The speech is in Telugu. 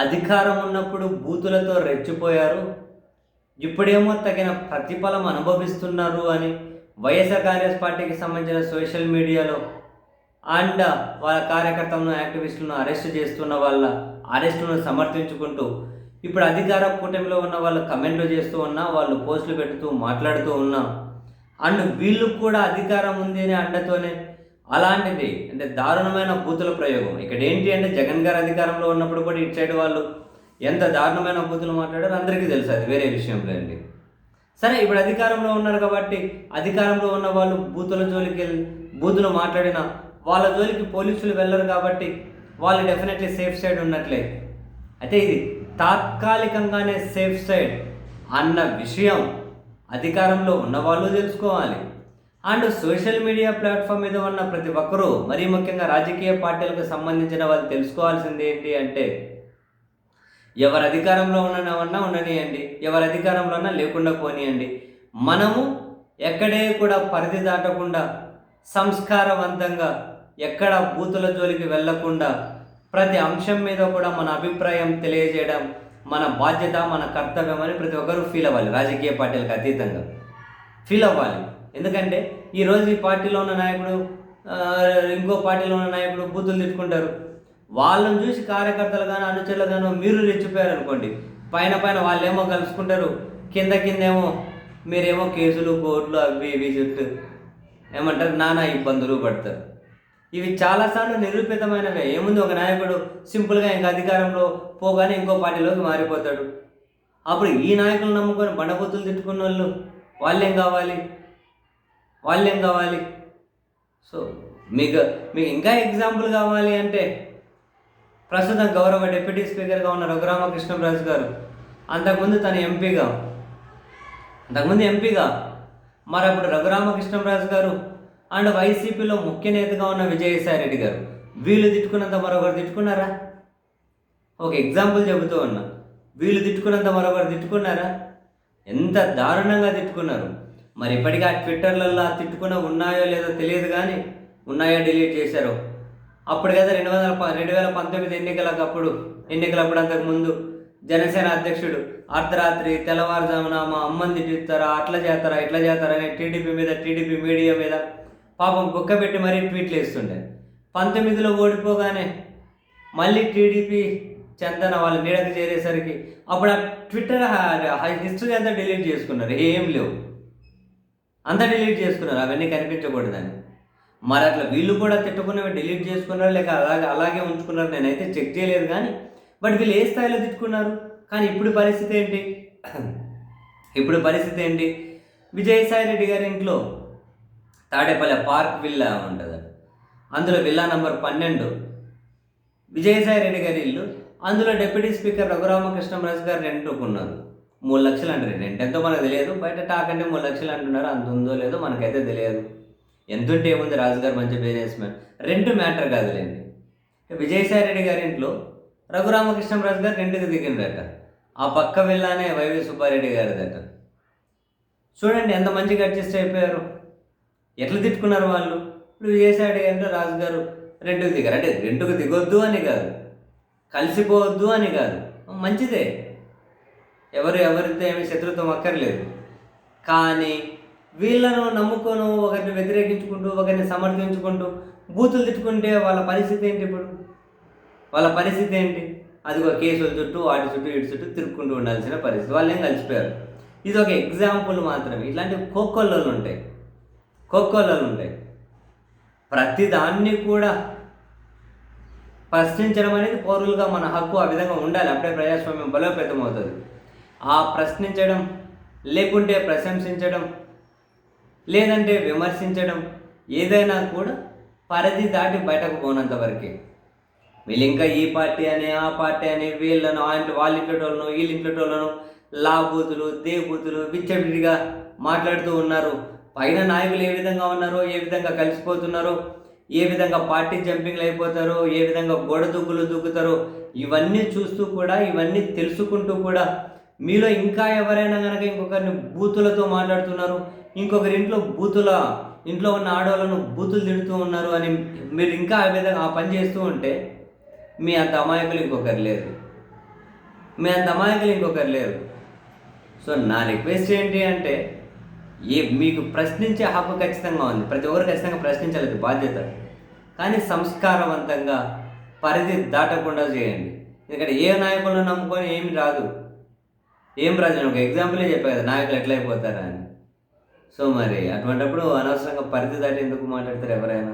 అధికారం ఉన్నప్పుడు బూతులతో రెచ్చిపోయారు. ఇప్పుడేమో తగిన ప్రతిఫలం అనుభవిస్తున్నారు అని వైఎస్ఆర్ కాంగ్రెస్ పార్టీకి సంబంధించిన సోషల్ మీడియాలో అండ్ వాళ్ళ కార్యకర్తలను, యాక్టివిస్టులను అరెస్ట్ చేస్తున్న వాళ్ళ అరెస్టును సమర్థించుకుంటూ ఇప్పుడు అధికార కూటమిలో ఉన్న వాళ్ళు కమెంట్లు చేస్తూ ఉన్నా, వాళ్ళు పోస్టులు పెడుతూ మాట్లాడుతూ ఉన్నా అండ్ వీళ్ళు కూడా అధికారం ఉంది అనే అండతోనే అలాంటిది అంటే దారుణమైన బూతుల ప్రయోగం. ఇక్కడ ఏంటి అంటే జగన్ గారు అధికారంలో ఉన్నప్పుడు కూడా ఇటు సైడ్ వాళ్ళు ఎంత దారుణమైన బూతులు మాట్లాడారో అందరికీ తెలుసు, అది వేరే విషయంలో అండి. సరే, ఇప్పుడు అధికారంలో ఉన్నారు కాబట్టి అధికారంలో ఉన్న వాళ్ళు బూతుల జోలికి బూతులు మాట్లాడిన వాళ్ళ జోలికి పోలీసులు వెళ్ళరు కాబట్టి వాళ్ళు డెఫినెట్లీ సేఫ్ సైడ్ ఉన్నట్లే. అయితే ఇది తాత్కాలికంగానే సేఫ్ సైడ్ అన్న విషయం అధికారంలో ఉన్నవాళ్ళు తెలుసుకోవాలి. అండ్ సోషల్ మీడియా ప్లాట్ఫామ్ మీద ఉన్న ప్రతి ఒక్కరూ, మరీ ముఖ్యంగా రాజకీయ పార్టీలకు సంబంధించిన వాళ్ళు తెలుసుకోవాల్సింది ఏంటి అంటే, ఎవరు అధికారంలో ఉన్నవన్నా ఉండనియండి, ఎవరు అధికారంలో ఉన్నా లేకుండా పోనీయండి, మనము ఎక్కడే కూడా పరిధి దాటకుండా సంస్కారవంతంగా ఎక్కడ బూతుల జోలికి వెళ్లకుండా ప్రతి అంశం మీద కూడా మన అభిప్రాయం తెలియజేయడం మన బాధ్యత, మన కర్తవ్యం అని ప్రతి ఒక్కరూ ఫీల్ అవ్వాలి. రాజకీయ పార్టీలకు అతీతంగా ఫీల్ అవ్వాలి. ఎందుకంటే ఈరోజు ఈ పార్టీలో ఉన్న నాయకుడు ఇంకో పార్టీలో ఉన్న నాయకుడు బూతులు తిట్టుకుంటారు. వాళ్ళని చూసి కార్యకర్తలు కానీ అనుచరులు కానీ మీరు రెచ్చిపోయారు అనుకోండి, పైన వాళ్ళేమో కలుసుకుంటారు, కిందేమో మీరేమో కేసులు, కోర్టులు అవి ఇవి చుట్టూ ఏమంటారు నానా ఇబ్బందులు పడతారు. ఇవి చాలాసార్లు నిరూపితమైనవే. ఏముంది, ఒక నాయకుడు సింపుల్గా ఇంకా అధికారంలో పోగానే ఇంకో పార్టీలోకి మారిపోతాడు. అప్పుడు ఈ నాయకులు నమ్ముకొని బండబూతులు తిట్టుకున్న వాళ్ళు వాళ్ళేం కావాలి. సో మీకు ఇంకా ఎగ్జాంపుల్ కావాలి అంటే, ప్రస్తుతం గౌరవ డిప్యూటీ స్పీకర్గా ఉన్న రఘురామకృష్ణరాజు గారు అంతకుముందు తను ఎంపీగా మరి అప్పుడు రఘురామకృష్ణరాజు గారు అండ్ వైసీపీలో ముఖ్య నేతగా ఉన్న విజయసాయి రెడ్డి గారు వీళ్ళు తిట్టుకున్నంత మరొకరు తిట్టుకున్నారా? ఒక ఎగ్జాంపుల్ చెబుతూ ఉన్నా, వీళ్ళు తిట్టుకున్నంత మరొకరు తిట్టుకున్నారా? ఎంత దారుణంగా తిట్టుకున్నారు. మరి ఇప్పటికీ ఆ ట్విట్టర్లలో తిట్టుకున్న ఉన్నాయో లేదో తెలియదు, కానీ ఉన్నాయో డిలీట్ చేశారో. అప్పుడు కదా 2019 ఎన్నికలప్పుడు అంతకుముందు జనసేన అధ్యక్షుడు అర్ధరాత్రి తెల్లవారుజామున మా అమ్మని తిట్టిస్తారా, అట్లా చేస్తారా, ఇట్లా చేస్తారా అని టీడీపీ మీడియా మీద పాపం కుక్క పెట్టి మరీ ట్వీట్లు వేస్తుండే. 19లో ఓడిపోగానే మళ్ళీ టీడీపీ చందన వాళ్ళ నీడకు చేరేసరికి అప్పుడు ఆ ట్విట్టర్ హిస్టరీ అంతా డిలీట్ చేసుకున్నారు. ఏం లేవు, అంతా డిలీట్ చేసుకున్నారు, అవన్నీ కనిపించకూడదని. మరి అట్లా వీళ్ళు కూడా తిట్టుకున్నవి డిలీట్ చేసుకున్నారు లేక అలాగే ఉంచుకున్నారు, నేనైతే చెక్ చేయలేదు. కానీ బట్ వీళ్ళు ఏ స్థాయిలో తిట్టుకున్నారు. కానీ ఇప్పుడు పరిస్థితి ఏంటి? విజయసాయి రెడ్డి గారి ఇంట్లో తాడేపల్లి పార్క్ విల్లా ఉంటుంది, అందులో విల్లా నంబర్ 12 విజయసాయి రెడ్డి గారి ఇల్లు. అందులో డిప్యూటీ స్పీకర్ రఘురామకృష్ణరాజు గారు రెంట్ కొన్నారు. 3 లక్షలు అంటారు. రెంట్ ఎంతో మనకు తెలియదు, బయట టాక్ అంటే 3 లక్షలు అంటున్నారు. అంత ఉందో లేదో మనకైతే తెలియదు. ఎంతుంటే ఏముంది, రాజుగారు మంచి బిజినెస్ మ్యాన్, రెంట్ మ్యాటర్ కాదులేండి. విజయసాయి రెడ్డి గారి ఇంట్లో రఘురామకృష్ణరాజు గారు రెంట్కి దిగిందట. ఆ పక్క విల్లానే వైవి సుబ్బారెడ్డి గారిదట. చూడండి ఎంత మంచిగా అడ్జస్ట్ అయిపోయారు, ఎట్లా తిట్టుకున్నారు వాళ్ళు. ఇప్పుడు విజయసాయి రెడ్డి గారు రాజుగారు రెంట్కి దిగారు. అంటే రెంట్కి దిగొద్దు అని కాదు, కలిసిపోవద్దు అని కాదు, మంచిదే, ఎవరితో ఏమి శత్రుత్వం అక్కర్లేదు. కానీ వీళ్ళను నమ్ముకొని ఒకరిని వ్యతిరేకించుకుంటూ ఒకరిని సమర్థించుకుంటూ బూతులు తిట్టుకుంటే వాళ్ళ పరిస్థితి ఏంటి? ఇప్పుడు వాళ్ళ పరిస్థితి ఏంటి? అదిగో కేసుల చుట్టూ వాటి చుట్టూ ఇటు చుట్టూ తిరుక్కుంటూ ఉండాల్సిన పరిస్థితి. వాళ్ళు ఏం కలిసిపోయారు. ఇది ఒక ఎగ్జాంపుల్ మాత్రమే. ఇట్లాంటి కోక్కోళ్ళు ఉంటాయి. ప్రతి దాన్ని కూడా ప్రశ్నించడం అనేది పౌరులుగా మన హక్కు, ఆ విధంగా ఉండాలి. అప్పుడే ప్రజాస్వామ్యం బలోపేతం అవుతుంది. ఆ ప్రశ్నించడం, లేకుంటే ప్రశంసించడం, లేదంటే విమర్శించడం, ఏదైనా కూడా పరిధి దాటి బయటకు పోనంత వరకే. వీళ్ళు ఇంకా ఈ పార్టీ అని ఆ పార్టీ అని వీళ్ళను వాళ్ళ ఇంట్లోటోళ్ళను వీళ్ళ ఇంట్లోటోళ్ళను లాబూతులు దేబూతులు విచ్చవిడిగా మాట్లాడుతూ ఉన్నారు. పైన నాయకులు ఏ విధంగా ఉన్నారో, ఏ విధంగా కలిసిపోతున్నారో, ఏ విధంగా పార్టీ జంపింగ్లు అయిపోతారో, ఏ విధంగా గోడ దూకుతారో, ఇవన్నీ చూస్తూ కూడా, ఇవన్నీ తెలుసుకుంటూ కూడా మీలో ఇంకా ఎవరైనా కనుక ఇంకొకరిని బూతులతో మాట్లాడుతున్నారు, ఇంకొకరి ఇంట్లో ఉన్న ఆడవాళ్ళను బూతులు తిడుతూ ఉన్నారు అని మీరు ఇంకా ఆ విధంగా ఆ పని చేస్తూ ఉంటే మీ అంత అమాయకులు ఇంకొకరు లేరు. మీ అంత అమాయకులు ఇంకొకరు లేరు. సో నా రిక్వెస్ట్ ఏంటి అంటే, మీకు ప్రశ్నించే హక్కు ఖచ్చితంగా ఉంది. ప్రతి ఒక్కరు ఖచ్చితంగా ప్రశ్నించాలి, అది బాధ్యత. కానీ సంస్కారవంతంగా పరిధి దాటకుండా చేయండి. ఎందుకంటే ఏ నాయకులను నమ్ముకొని ఏం రాదు. నేను ఒక ఎగ్జాంపులే చెప్పా కదా, నాయకులు ఎట్లా అయిపోతారా అని. సో మరి అటువంటప్పుడు అనవసరంగా పరిధి దాటి ఎందుకు మాట్లాడతారు ఎవరైనా?